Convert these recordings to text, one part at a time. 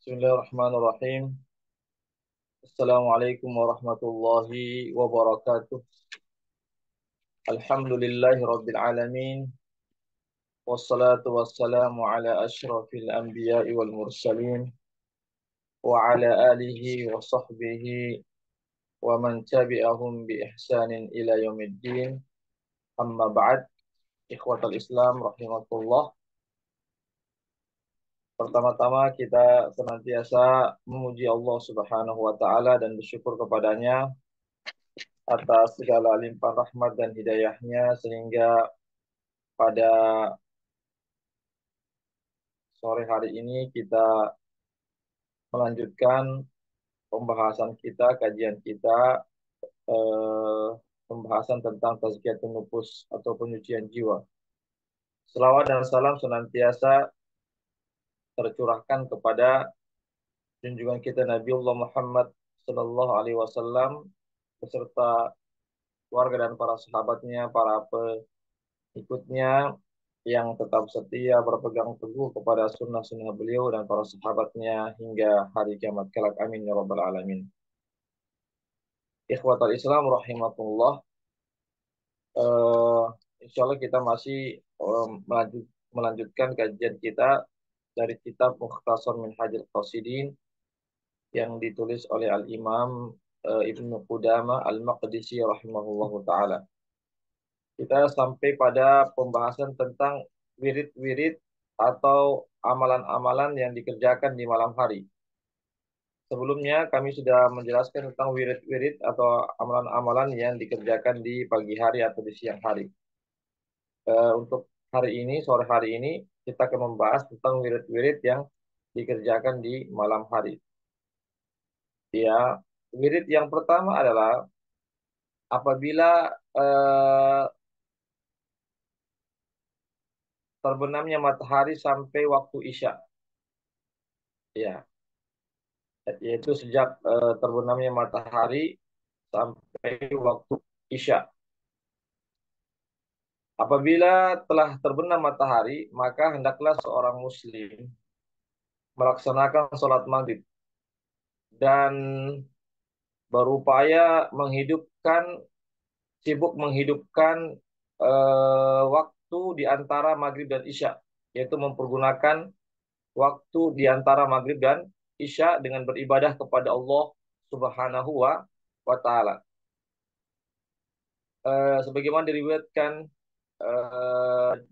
Bismillahirrahmanirrahim. Assalamualaikum warahmatullahi wabarakatuh. Alhamdulillahi rabbil alamin. Wassalatu wassalamu ala ashrafil anbiya'i wal mursalin. Wa ala alihi wa sahbihi wa man tabi'ahum bi ihsanin ila yaumiddin. Amma ba'd. Ikhwatal Islam rahimakumullah. Pertama-tama kita senantiasa memuji Allah Subhanahu wa taala dan bersyukur kepadanya atas segala limpahan rahmat dan hidayahnya sehingga pada sore hari ini kita melanjutkan pembahasan kita, kajian kita, eh, pembahasan tentang tazkiyatun nufus atau penyucian jiwa. Selawat dan salam senantiasa tercurahkan kepada junjungan kita Nabiullah Muhammad Sallallahu Alaihi Wasallam beserta keluarga dan para sahabatnya, para pengikutnya yang tetap setia berpegang teguh kepada sunnah-sunnah beliau dan para sahabatnya hingga hari kiamat kelak. Amin ya rabbal alamin. Ikhwatal Islam rahimakumullah. Eh, Insya Allah kita masih melanjutkan kajian kita dari kitab Mukhtasar Minhajul Qasidin yang ditulis oleh Al-Imam Ibnu Qudamah Al-Maqdisi rahimahullahu taala. Kita sampai pada pembahasan tentang wirid-wirid atau amalan-amalan yang dikerjakan di malam hari. Sebelumnya kami sudah menjelaskan tentang wirid-wirid atau amalan-amalan yang dikerjakan di pagi hari atau di siang hari. Untuk hari ini, sore hari ini, kita akan membahas tentang wirid-wirid yang dikerjakan di malam hari. Ya, wirid yang pertama adalah apabila eh, terbenamnya matahari sampai waktu Isya. Ya, yaitu sejak terbenamnya matahari sampai waktu Isya. Apabila telah terbenam matahari, maka hendaklah seorang muslim melaksanakan sholat maghrib dan berupaya sibuk menghidupkan waktu di antara maghrib dan isya, yaitu mempergunakan waktu di antara maghrib dan isya dengan beribadah kepada Allah Subhanahu wa taala. Sebagaimana diriwayatkan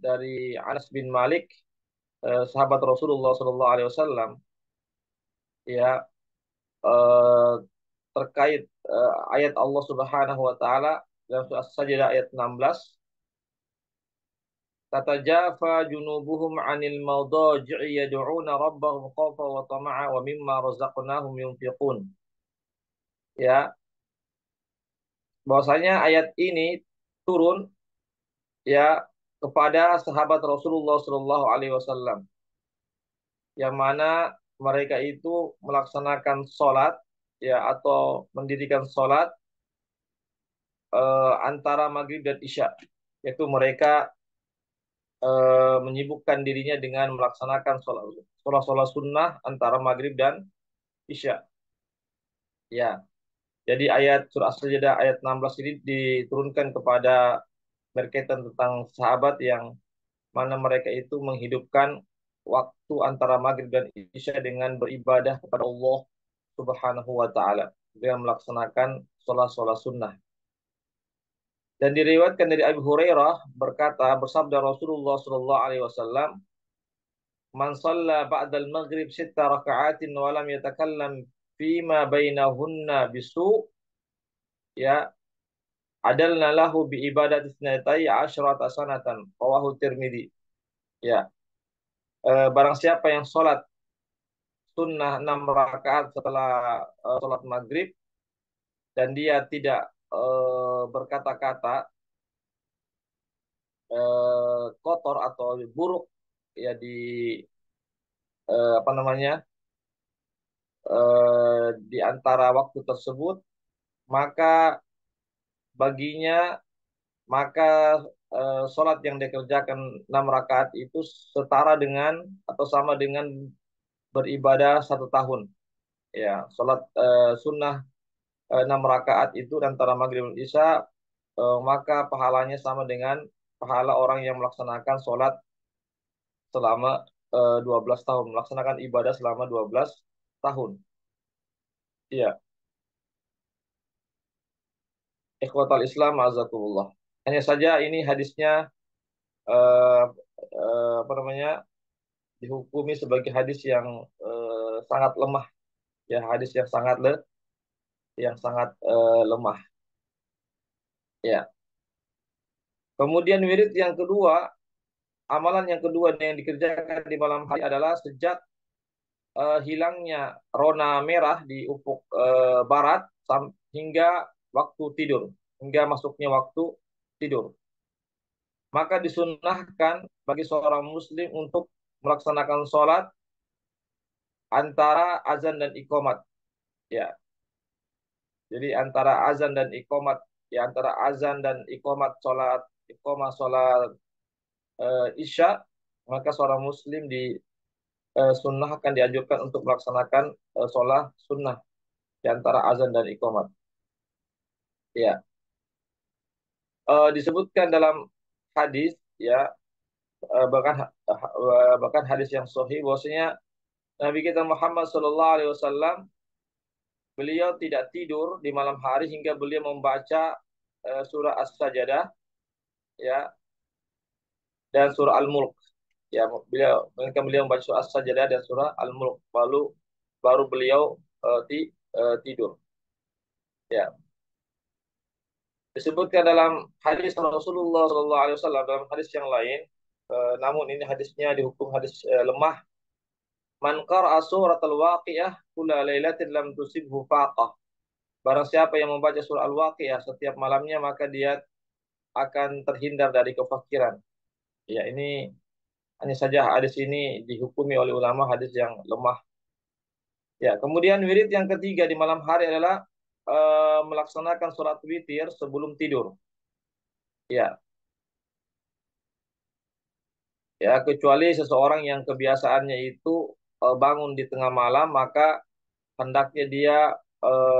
dari Anas bin Malik, sahabat Rasulullah Sallallahu Alaihi Wasallam, ya, eh, terkait ayat Allah Subhanahu Wa Taala dalam surah Sajdah ayat 16, tatajafa junubuhum 'anil madaji'i yad'una rabbahum khawfa wa tama'a wa mimma razaqnahum yunfiqun. Ya, bahwasanya ayat ini turun ya kepada sahabat Rasulullah Sallallahu Alaihi Wasallam yang mana mereka itu melaksanakan sholat ya atau mendirikan sholat antara maghrib dan isya, yaitu mereka menyibukkan dirinya dengan melaksanakan sholat sunnah antara maghrib dan isya. Ya, jadi ayat surah As-Sajdah ayat 16 ini diturunkan kepada berkaitan tentang sahabat yang mana mereka itu menghidupkan waktu antara maghrib dan isya dengan beribadah kepada Allah Subhanahu wa taala dengan melaksanakan sholat sunnah. Dan diriwayatkan dari Abu Hurairah berkata, bersabda Rasulullah sallallahu alaihi wasallam, "Man shalla ba'dal maghrib sitta raka'atin wa lam yatakallam fima bainahunna bisu, ya, adalna lahu bi ibadati tsnatai asyrata sanatan." Rawahu Tirmidzi. Ya, barang siapa yang sholat sunnah 6 rakaat setelah sholat maghrib dan dia tidak berkata-kata kotor atau buruk ya apa namanya di antara waktu tersebut, maka baginya maka sholat yang dikerjakan 6 rakaat itu setara dengan atau sama dengan beribadah 1 tahun. Ya, sholat sunnah 6 rakaat itu antara maghrib dan isya, maka pahalanya sama dengan pahala orang yang melaksanakan sholat selama 12 tahun, melaksanakan ibadah selama 12 tahun. Iya, ikhwatal Islam, azakumullah. Hanya saja ini hadisnya eh, apa namanya, dihukumi sebagai hadis yang sangat lemah, ya hadis yang sangat lemah. Ya. Kemudian wirid yang kedua, amalan yang kedua yang dikerjakan di malam hari adalah sejak hilangnya rona merah di ufuk barat hingga waktu tidur, hingga masuknya waktu tidur. Maka disunnahkan bagi seorang muslim untuk melaksanakan sholat antara azan dan iqamat. Ya, jadi antara azan dan iqamat, ya antara azan dan iqamat sholat, iqamah sholat isya, maka seorang muslim sunnah akan dianjurkan untuk melaksanakan sholat sunnah di antara azan dan iqamat. Ya, disebutkan dalam hadis, ya bahkan hadis yang sahih bahwasanya Nabi kita Muhammad SAW, beliau tidak tidur di malam hari hingga beliau membaca surah As-Sajdah, ya, dan surah Al-Mulk. Ya, beliau membaca surah As-Sajdah dan surah Al-Mulk, baru baru beliau tidur. Ya, disebutkan dalam hadis Rasulullah SAW, dalam hadis yang lain, namun ini hadisnya dihukum hadis lemah. Man qara'a suratul waqiah kulla lailatin lam tusibhu faqah. Barang siapa yang membaca surah Al-Waqiah setiap malamnya, maka dia akan terhindar dari kefakiran. Ya, ini hanya saja hadis ini dihukumi oleh ulama hadis yang lemah. Ya, kemudian wirid yang ketiga di malam hari adalah melaksanakan sholat witir sebelum tidur. Ya, ya kecuali seseorang yang kebiasaannya itu bangun di tengah malam, maka hendaknya dia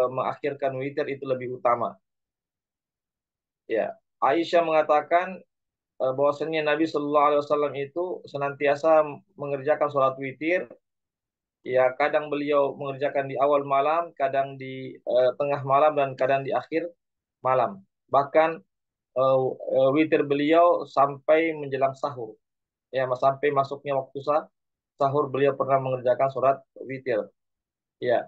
mengakhirkan witir itu lebih utama. Ya, Aisyah mengatakan bahwasanya Nabi Shallallahu Alaihi Wasallam itu senantiasa mengerjakan sholat witir. Ya, kadang beliau mengerjakan di awal malam, kadang di tengah malam, dan kadang di akhir malam. Bahkan witir beliau sampai menjelang sahur. Ya, sampai masuknya waktu sahur beliau pernah mengerjakan sholat witir. Ya,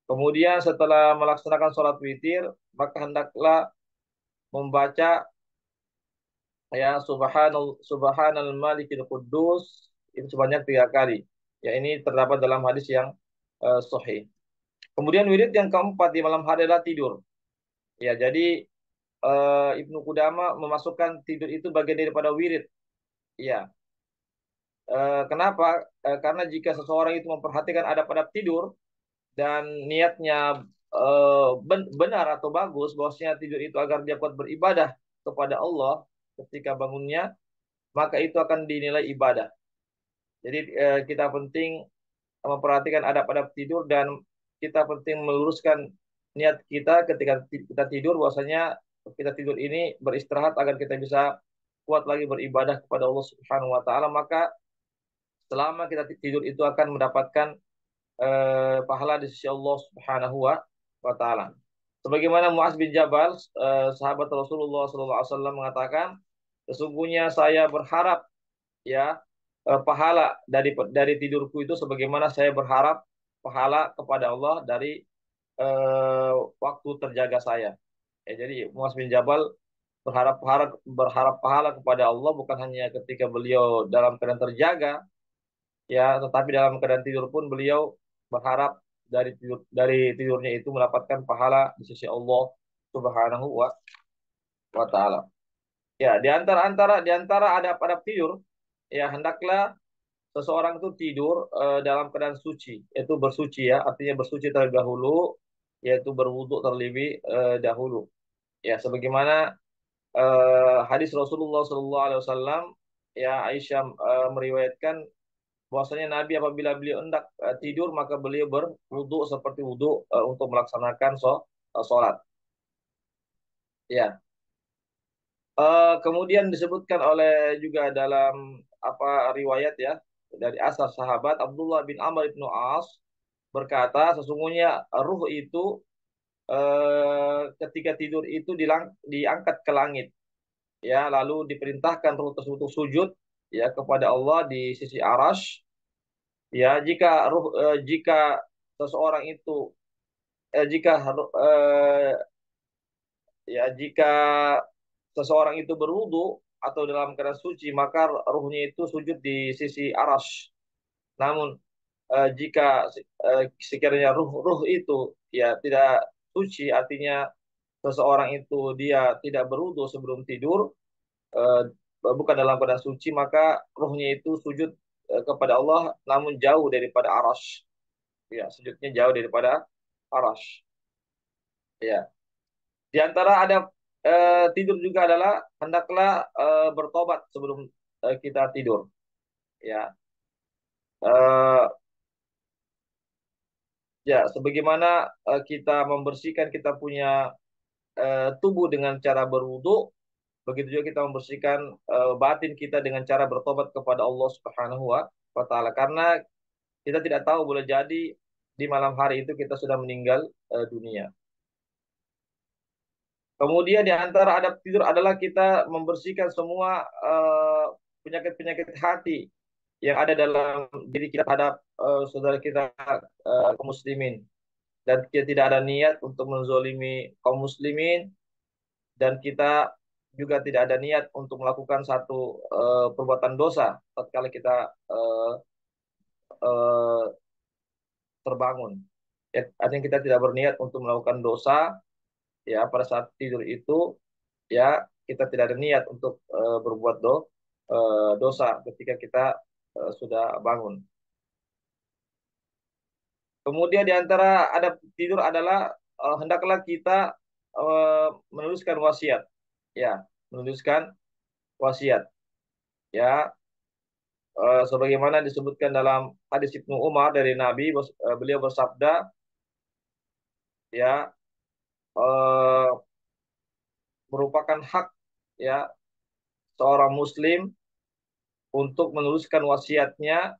kemudian setelah melaksanakan sholat witir, maka hendaklah membaca, ya, subhanal malikil quddus itu sebanyak 3 kali. Ya, ini terdapat dalam hadis yang sahih. Kemudian wirid yang keempat di malam hari adalah tidur. Ya, jadi Ibnu Qudama memasukkan tidur itu bagian daripada wirid. Ya, kenapa? Karena jika seseorang itu memperhatikan adab-adab tidur dan niatnya benar atau bagus, bahwasanya tidur itu agar dia kuat beribadah kepada Allah ketika bangunnya, maka itu akan dinilai ibadah. Jadi kita penting memperhatikan adab-adab tidur, dan kita penting meluruskan niat kita ketika kita tidur, bahwasanya kita tidur ini beristirahat agar kita bisa kuat lagi beribadah kepada Allah Subhanahu wa taala. Maka selama kita tidur itu akan mendapatkan pahala di sisi Allah Subhanahu wa taala. Sebagaimana Muaz bin Jabal, sahabat Rasulullah SAW, mengatakan, sesungguhnya saya berharap, ya, pahala dari tidurku itu sebagaimana saya berharap pahala kepada Allah dari waktu terjaga saya. Ya, jadi Muaz bin Jabal berharap pahala kepada Allah bukan hanya ketika beliau dalam keadaan terjaga, ya, tetapi dalam keadaan tidur pun beliau berharap dari tidurnya itu mendapatkan pahala di sisi Allah Subhanahu wa taala. Ya, di antara adab-adab tidur, ya hendaklah seseorang itu tidur dalam keadaan suci, yaitu bersuci, ya, artinya bersuci terlebih dahulu, yaitu berwudu terlebih dahulu. Ya, sebagaimana hadis Rasulullah SAW, ya, Aisyah meriwayatkan Bahwasanya Nabi apabila beliau hendak tidur maka beliau berwudu seperti wudu untuk melaksanakan sholat. Ya. Kemudian disebutkan oleh juga dalam apa riwayat ya dari asal sahabat Abdullah bin Amr bin As berkata sesungguhnya ruh itu ketika tidur itu diangkat ke langit ya lalu diperintahkan ruh tersebut untuk sujud ya kepada Allah di sisi arash ya jika seseorang itu jika jika seseorang itu berwudu atau dalam keadaan suci maka ruhnya itu sujud di sisi arash. Namun jika sekiranya ruh itu ya tidak suci artinya seseorang itu dia tidak berwudu sebelum tidur eh, bukan dalam keadaan suci maka ruhnya itu sujud kepada Allah namun jauh daripada arash. Ya, sujudnya jauh daripada arash. Ya. Di antara ada tidur juga adalah hendaklah bertobat sebelum kita tidur. Ya, Eh, ya, sebagaimana kita membersihkan kita punya tubuh dengan cara berwudu, begitu juga kita membersihkan batin kita dengan cara bertobat kepada Allah Subhanahu wa taala. Karena kita tidak tahu boleh jadi di malam hari itu kita sudah meninggal dunia. Kemudian di antara adab tidur adalah kita membersihkan semua penyakit-penyakit hati yang ada dalam diri kita terhadap saudara kita kaum muslimin dan kita tidak ada niat untuk menzolimi kaum muslimin dan kita juga tidak ada niat untuk melakukan satu perbuatan dosa tatkala kita eh, terbangun. Ya, artinya kita tidak berniat untuk melakukan dosa ya pada saat tidur itu ya kita tidak ada niat untuk berbuat dosa ketika kita sudah bangun. Kemudian di antara adab tidur adalah hendaklah kita menuliskan wasiat, ya, menuliskan wasiat, ya, sebagaimana disebutkan dalam hadis Ibnu Umar dari Nabi, beliau bersabda, ya, eh, merupakan hak, ya, seorang Muslim untuk menuliskan wasiatnya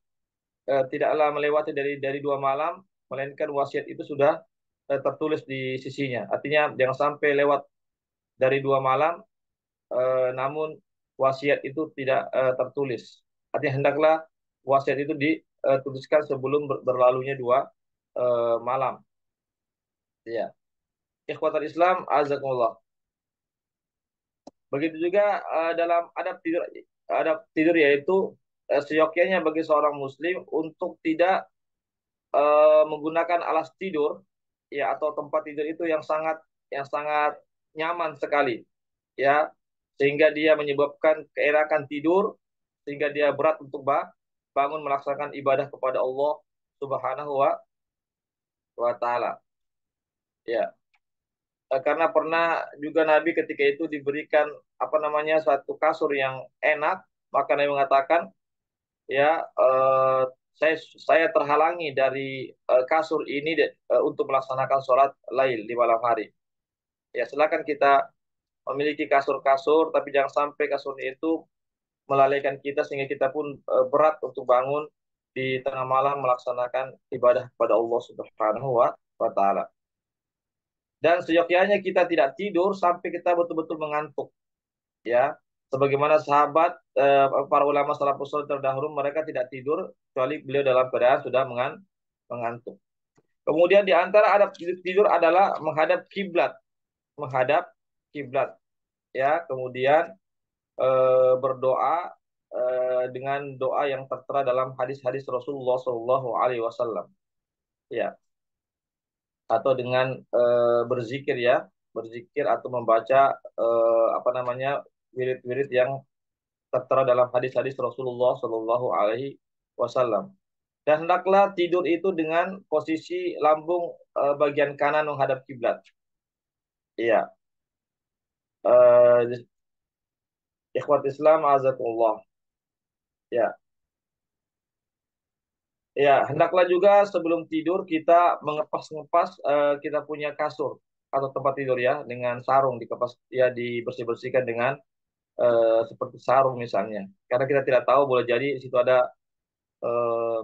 tidaklah melewati dari 2 malam, melainkan wasiat itu sudah tertulis di sisinya. Artinya jangan sampai lewat dari 2 malam, namun wasiat itu tidak tertulis. Artinya hendaklah wasiat itu dituliskan sebelum berlalunya 2 malam. Ya, ikhwatul Islam, azakumullah. Begitu juga dalam adab tidur yaitu seyogyanya bagi seorang Muslim untuk tidak menggunakan alas tidur ya atau tempat tidur itu yang sangat nyaman sekali ya sehingga dia menyebabkan keenakan tidur sehingga dia berat untuk bangun melaksanakan ibadah kepada Allah Subhanahu wa taala ya. Karena pernah juga Nabi ketika itu diberikan apa namanya suatu kasur yang enak maka Nabi mengatakan ya saya terhalangi dari kasur ini untuk melaksanakan sholat lail di malam hari. Ya silakan kita memiliki kasur-kasur, tapi jangan sampai kasur itu melalaikan kita sehingga kita pun berat untuk bangun di tengah malam melaksanakan ibadah kepada Allah Subhanahu wa taala. Dan seyogyanya kita tidak tidur sampai kita betul-betul mengantuk, ya. Sebagaimana sahabat para ulama salafus saleh terdahulu mereka tidak tidur kecuali beliau dalam keadaan sudah mengantuk. Kemudian di antara adab tidur adalah menghadap kiblat ya. Kemudian berdoa dengan doa yang tertera dalam hadis-hadis Rasulullah Shallallahu Alaihi Wasallam ya atau dengan berzikir ya berzikir atau membaca apa namanya wirid-wirid yang tertera dalam hadis-hadis Rasulullah Shallallahu Alaihi Wasallam. Dan hendaklah tidur itu dengan posisi lambung bagian kanan menghadap kiblat. Iya. Eh, Ikhwat Islam azakumullah. Ya. Ya, hendaklah juga sebelum tidur kita mengepas-ngepas kita punya kasur atau tempat tidur ya dengan sarung dikepas ya dibersih-bersihkan dengan seperti sarung misalnya. Karena kita tidak tahu boleh jadi di situ ada eh,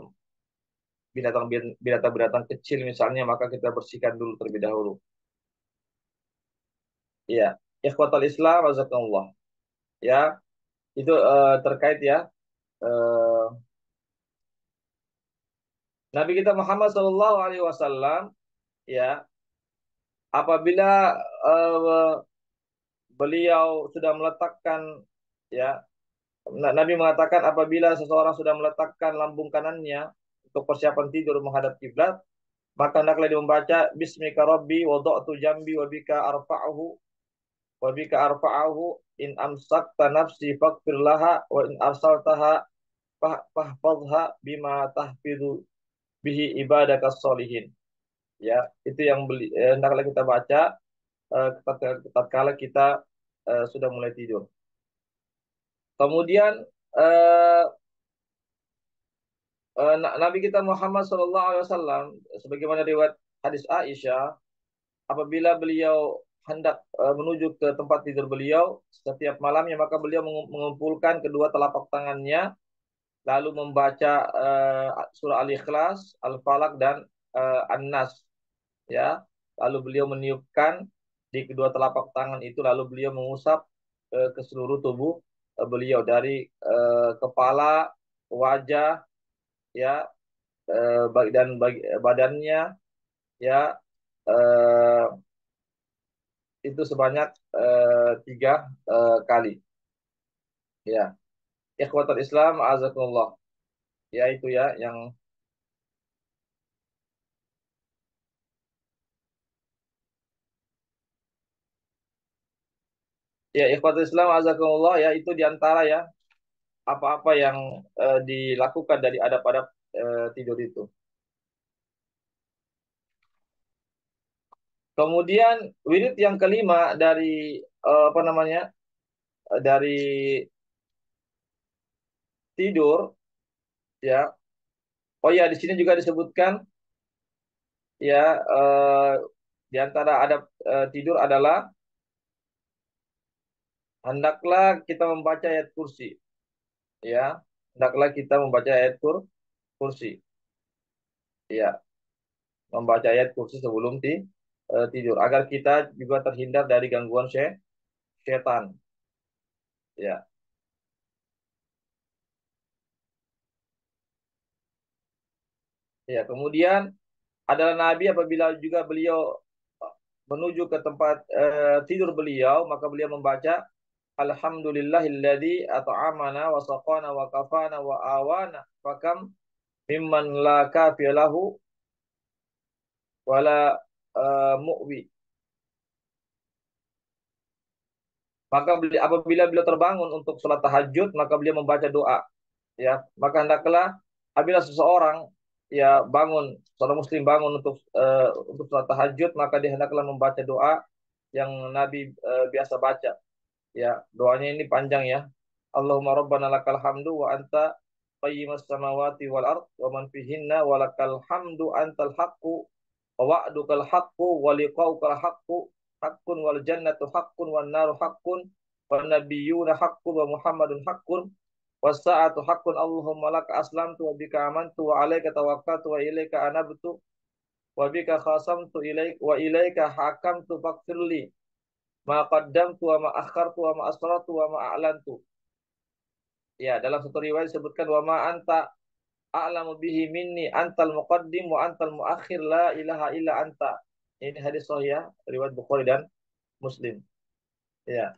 binatang-binatang kecil misalnya maka kita bersihkan dulu terlebih dahulu. Iya, ikhwatal Islam azakumullah. Ya, itu terkait ya eh, Nabi kita Muhammad Shallallahu Alaihi Wasallam ya apabila eh, beliau sudah meletakkan ya Nabi mengatakan apabila seseorang sudah meletakkan lambung kanannya untuk persiapan tidur menghadap kiblat maka hendaklah dia membaca Bismika Rabbi wada'tu jambi wa bika arfa'ahu in amsakta nafsi faghfir laha wa in arsaltaha fahfadha bima tahfidhu bihi ibadaka solihin. Ya, itu yang hendaklah kita baca tatkala kita sudah mulai tidur. Kemudian eh, Nabi kita Muhammad SAW sebagaimana riwayat hadis Aisyah apabila beliau hendak menuju ke tempat tidur beliau setiap malamnya maka beliau mengumpulkan kedua telapak tangannya lalu membaca surah Al-Ikhlas, Al-Falaq dan An-Nas ya. Lalu beliau meniupkan di kedua telapak tangan itu lalu beliau mengusap ke seluruh tubuh beliau dari kepala, wajah ya dan badannya ya eh, itu sebanyak tiga kali ya. Ikhwatul Islam azakumullah. Ya itu ya yang ya ikhwatul Islam azakumullah ya itu diantara ya apa-apa yang dilakukan dari adab-adab tidur itu. Kemudian wirid yang kelima dari apa namanya dari tidur ya. Oh ya di sini juga disebutkan ya di antara adab tidur adalah hendaklah kita membaca ayat kursi ya. Hendaklah kita membaca ayat kursi ya. Membaca ayat kursi sebelum tidur agar kita juga terhindar dari gangguan setan ya. Ya, kemudian adalah Nabi apabila juga beliau menuju ke tempat tidur beliau, maka beliau membaca Alhamdulillahilladzi at'amana wa saqana wa kafana wa awana fakam mimman la kafiya lahu wala mu'wi. Maka apabila beliau terbangun untuk sholat tahajud, maka beliau membaca doa. Ya, maka hendaklah apabila seseorang ya bangun, seorang muslim bangun untuk sholat tahajud, maka dia hendaklah membaca doa yang Nabi biasa baca. Ya, doanya ini panjang ya. Allahumma rabbana lakal hamdu wa anta qayyimas samawati wal ard wa man fihinna wa lakal hamdu antal haqqu wa wa'dukal haqqu wa liqaukal haqqu haqqun wal jannatu haqqun wan naru haqqun wan nabiyyuna haqqun wa muhammadun haqqun was sa'atu haqqun Allahumma laka aslamtu wa bika amantu wa alaika tawakkaltu wa ilaika anabtu wa bika khasamtu ilaik wa ilaika hakamtu faghfirli ma qaddamtu wa ma akhartu wa ma asrartu wa ma a'lantu. Ya, dalam satu riwayat disebutkan wa ma anta a'lamu bihi minni antal muqaddim wa antal muakhir la ilaha illa anta. Ini hadis sahih ya, riwayat Bukhari dan Muslim. Ya.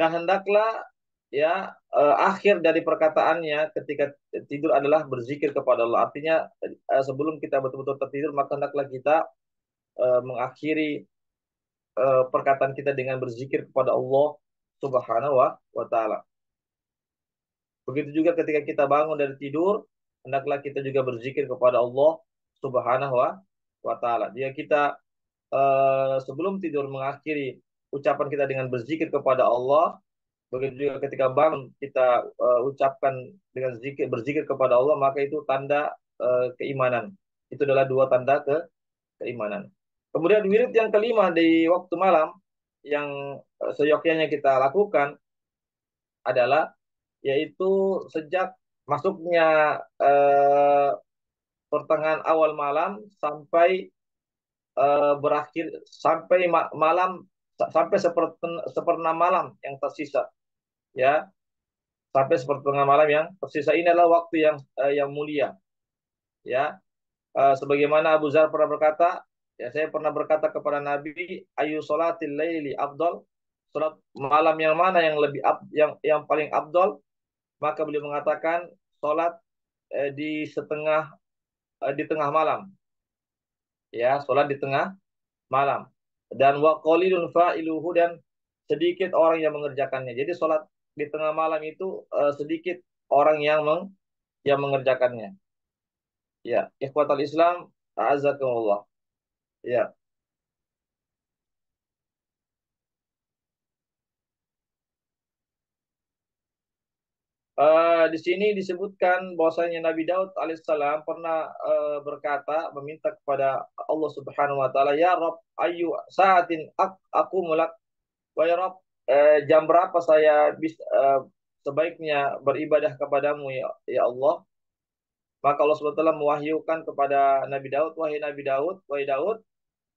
Dan hendaklah ya akhir dari perkataannya ketika tidur adalah berzikir kepada Allah. Artinya sebelum kita betul-betul tertidur maka hendaklah kita mengakhiri perkataan kita dengan berzikir kepada Allah Subhanahu wa taala. Begitu juga ketika kita bangun dari tidur, hendaklah kita juga berzikir kepada Allah Subhanahu wa taala. Jika kita sebelum tidur mengakhiri ucapan kita dengan berzikir kepada Allah, Begitu juga ketika bangun kita ucapkan dengan zikir, berzikir kepada Allah, maka itu tanda keimanan. Itu adalah dua tanda keimanan. Kemudian wirid yang kelima di waktu malam yang seyogyanya kita lakukan adalah yaitu sejak masuknya eh, pertengahan awal malam sampai berakhir sampai malam sampai seperenam malam yang tersisa, ya, sampai sepertengah malam yang tersisa ini adalah waktu yang mulia, ya. Sebagaimana Abu Zar pernah berkata, ya, saya pernah berkata kepada Nabi, ayu salatil laili afdal, salat malam yang mana yang lebih yang paling afdal, maka beliau mengatakan salat di tengah malam, ya, salat di tengah malam, dan wa qalilun fa'iluhu, dan sedikit orang yang mengerjakannya. Jadi salat di tengah malam itu sedikit orang yang mengerjakannya. Ya, ikhwatal Islam, a'azzakumullah. Ya. Di sini disebutkan bahwasanya Nabi Daud alaihissalam pernah berkata, meminta kepada Allah Subhanahu wa taala, ya Rob, ayu saatin aku mulak, wa ya Rob, jam berapa saya bisa sebaiknya beribadah kepadamu, ya Allah. Maka Allah Subhanahu wa taala mewahyukan kepada Nabi Daud, wahai Daud,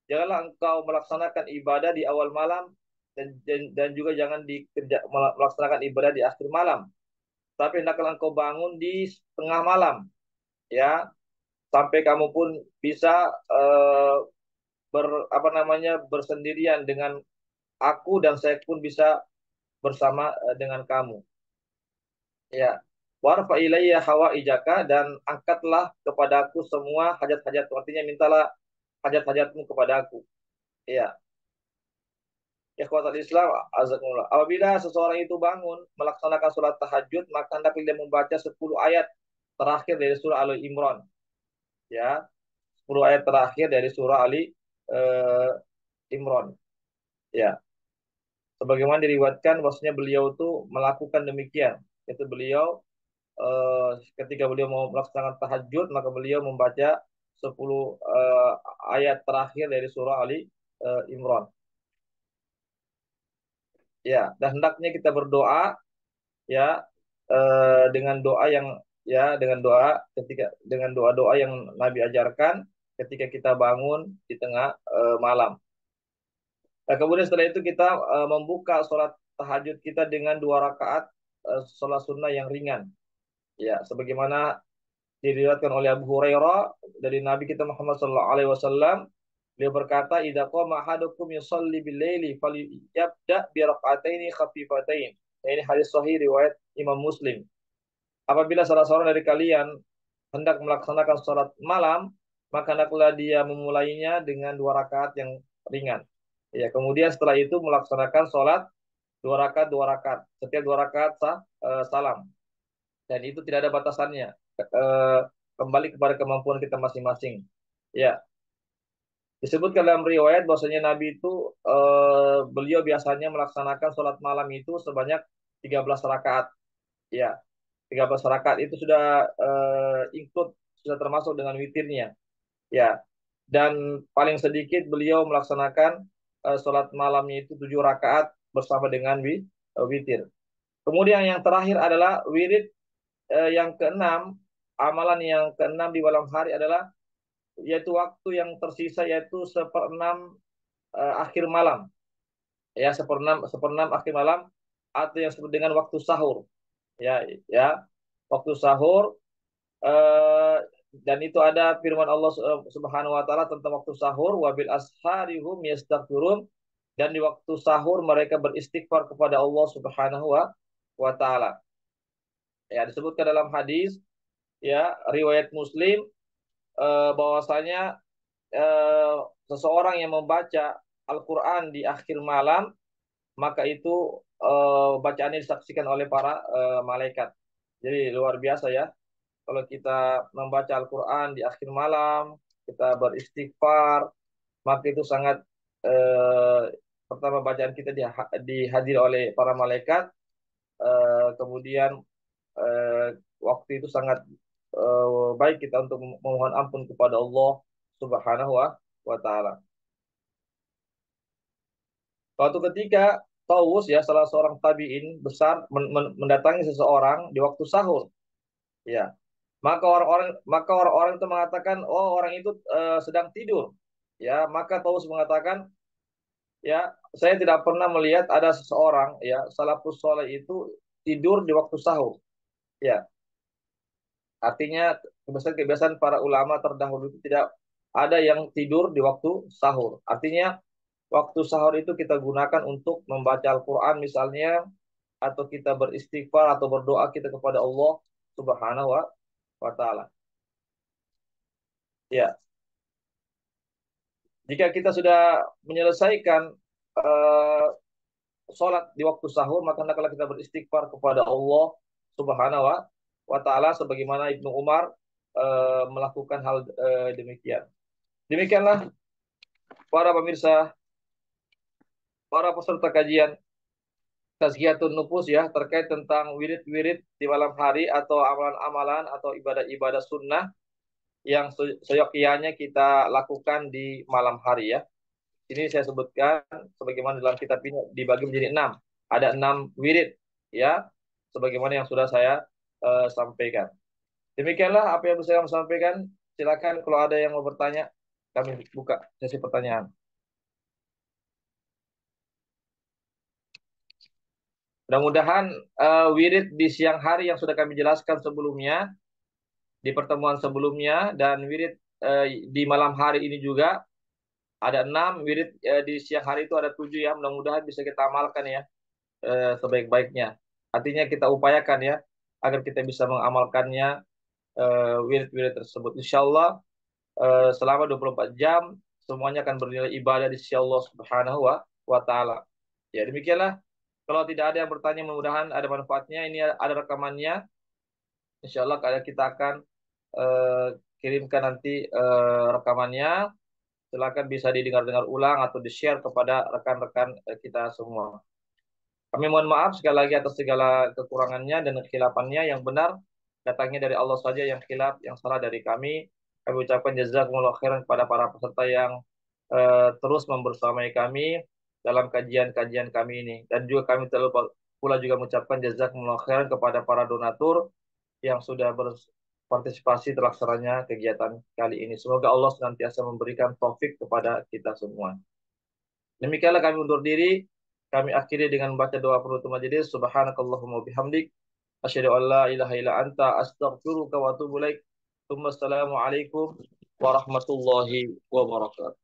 janganlah engkau melaksanakan ibadah di awal malam, dan juga jangan melaksanakan ibadah di akhir malam. Tapi hendaklah engkau bangun di tengah malam, ya, sampai kamu pun bisa apa namanya, bersendirian dengan aku, dan saya pun bisa bersama dengan kamu, ya. Warfa ilayya hawaijaka, dan angkatlah kepadaku semua hajat-hajatmu, artinya mintalah hajat-hajatmu kepadaku, ya. Ikhwatal Islam, azakumullah. Apabila seseorang itu bangun melaksanakan sholat tahajud, maka hendaknya dia membaca 10 ayat terakhir dari surah Ali Imran, ya, 10 ayat terakhir dari surah Ali eh, Imran, ya. Sebagaimana diriwayatkan bahwasanya beliau itu melakukan demikian, yaitu beliau ketika beliau mau melaksanakan tahajud, maka beliau membaca 10 ayat terakhir dari surah Ali Imran, ya. Dan hendaknya kita berdoa, ya, dengan doa yang, ya, dengan doa ketika dengan doa-doa yang Nabi ajarkan ketika kita bangun di tengah malam. Nah, kemudian setelah itu kita membuka sholat tahajud kita dengan 2 rakaat sholat sunnah yang ringan. Ya, sebagaimana diriwayatkan oleh Abu Hurairah dari Nabi kita Muhammad SAW, beliau berkata, "Idza qama ahadukum yusalli bil laili falyabda bi raka'ataini khafifatain." Nah, ini hadis sahih riwayat Imam Muslim. Apabila salah seorang dari kalian hendak melaksanakan sholat malam, maka hendaklah dia memulainya dengan 2 rakaat yang ringan. Ya, kemudian setelah itu melaksanakan sholat 2 rakaat, 2 rakaat. Setiap 2 rakaat salam. Dan itu tidak ada batasannya. Eh, Kembali kepada kemampuan kita masing-masing. Ya, disebutkan dalam riwayat bahwasanya Nabi itu beliau biasanya melaksanakan sholat malam itu sebanyak 13 rakaat. Ya, 13 rakaat itu sudah include, sudah termasuk dengan witirnya. Ya, dan paling sedikit beliau melaksanakan sholat malamnya itu 7 rakaat bersama dengan witir. Kemudian yang terakhir adalah wirid yang keenam, amalan yang keenam di malam hari adalah yaitu waktu yang tersisa, yaitu seperenam akhir malam, ya, seperenam seperenam akhir malam, atau yang disebut dengan waktu sahur, ya, ya, waktu sahur. eh, dan itu ada firman Allah Subhanahu wa taala tentang waktu sahur, wabil asharihum yastaghfirun, dan di waktu sahur mereka beristighfar kepada Allah Subhanahu wa taala. Ya, disebutkan dalam hadis, ya, riwayat Muslim, bahwasanya eh, seseorang yang membaca Al-Qur'an di akhir malam, maka itu bacaannya disaksikan oleh para malaikat. Jadi luar biasa, ya. Kalau kita membaca Al-Quran di akhir malam, kita beristighfar, maka itu sangat, pertama, bacaan kita dihadiri oleh para malaikat, kemudian eh, waktu itu sangat baik kita untuk memohon ampun kepada Allah Subhanahu wa taala. Suatu ketika Taus ya salah seorang tabi'in besar mendatangi seseorang di waktu sahur. Ya, maka orang-orang itu mengatakan, oh orang itu sedang tidur. Ya, maka Taus mengatakan, ya saya tidak pernah melihat ada seseorang ya salafus soleh itu tidur di waktu sahur. Ya, artinya kebiasaan-kebiasaan para ulama terdahulu itu tidak ada yang tidur di waktu sahur. Artinya waktu sahur itu kita gunakan untuk membaca Al-Quran misalnya, atau kita beristighfar atau berdoa kita kepada Allah Subhanahu wa taala. Ya, jika kita sudah menyelesaikan eh, sholat di waktu sahur, maka hendaklah kita beristighfar kepada Allah Subhanahu wa taala sebagaimana Ibnu Umar melakukan hal demikian. Demikianlah para pemirsa, para peserta kajian Tazkiyatun Nufus ya terkait tentang wirid-wirid di malam hari atau amalan-amalan atau ibadah-ibadah sunnah yang seyogyanya kita lakukan di malam hari ya. Ini saya sebutkan sebagaimana dalam kitab ini dibagi menjadi 6. Ada 6 wirid ya, sebagaimana yang sudah saya sampaikan. Demikianlah apa yang bisa saya sampaikan. Silakan kalau ada yang mau bertanya, kami buka sesi pertanyaan. Mudah-mudahan wirid di siang hari yang sudah kami jelaskan sebelumnya di pertemuan sebelumnya dan wirid di malam hari ini juga ada 6 wirid di siang hari itu ada 7 ya, mudah-mudahan bisa kita amalkan ya sebaik-baiknya. Artinya kita upayakan ya agar kita bisa mengamalkannya wirid-wirid tersebut. Insya Allah selama 24 jam semuanya akan bernilai ibadah di sisi Allah Subhanahu wa taala. Ya demikianlah. Kalau tidak ada yang bertanya, mudah-mudahan ada manfaatnya. Ini ada rekamannya. Insya Allah kita akan eh, kirimkan nanti rekamannya. Silakan bisa didengar-dengar ulang atau di-share kepada rekan-rekan kita semua. Kami mohon maaf sekali lagi atas segala kekurangannya dan kekhilafannya. Yang benar datangnya dari Allah saja, yang khilaf, yang salah dari kami. Kami ucapkan jazakumullah khairan kepada para peserta yang terus membersamai kami dalam kajian-kajian kami ini. Dan juga kami terlalu pula juga mengucapkan jazakumullah khairan kepada para donatur yang sudah berpartisipasi terlaksananya kegiatan kali ini. Semoga Allah senantiasa memberikan taufik kepada kita semua. Demikianlah kami undur diri. Kami akhiri dengan membaca doa penutup majelis. Subhanakallahumma bihamdik. Asyhadu an la ilaha illa anta astaghfiruka wa atubu ilaik. Assalamualaikum warahmatullahi wabarakatuh.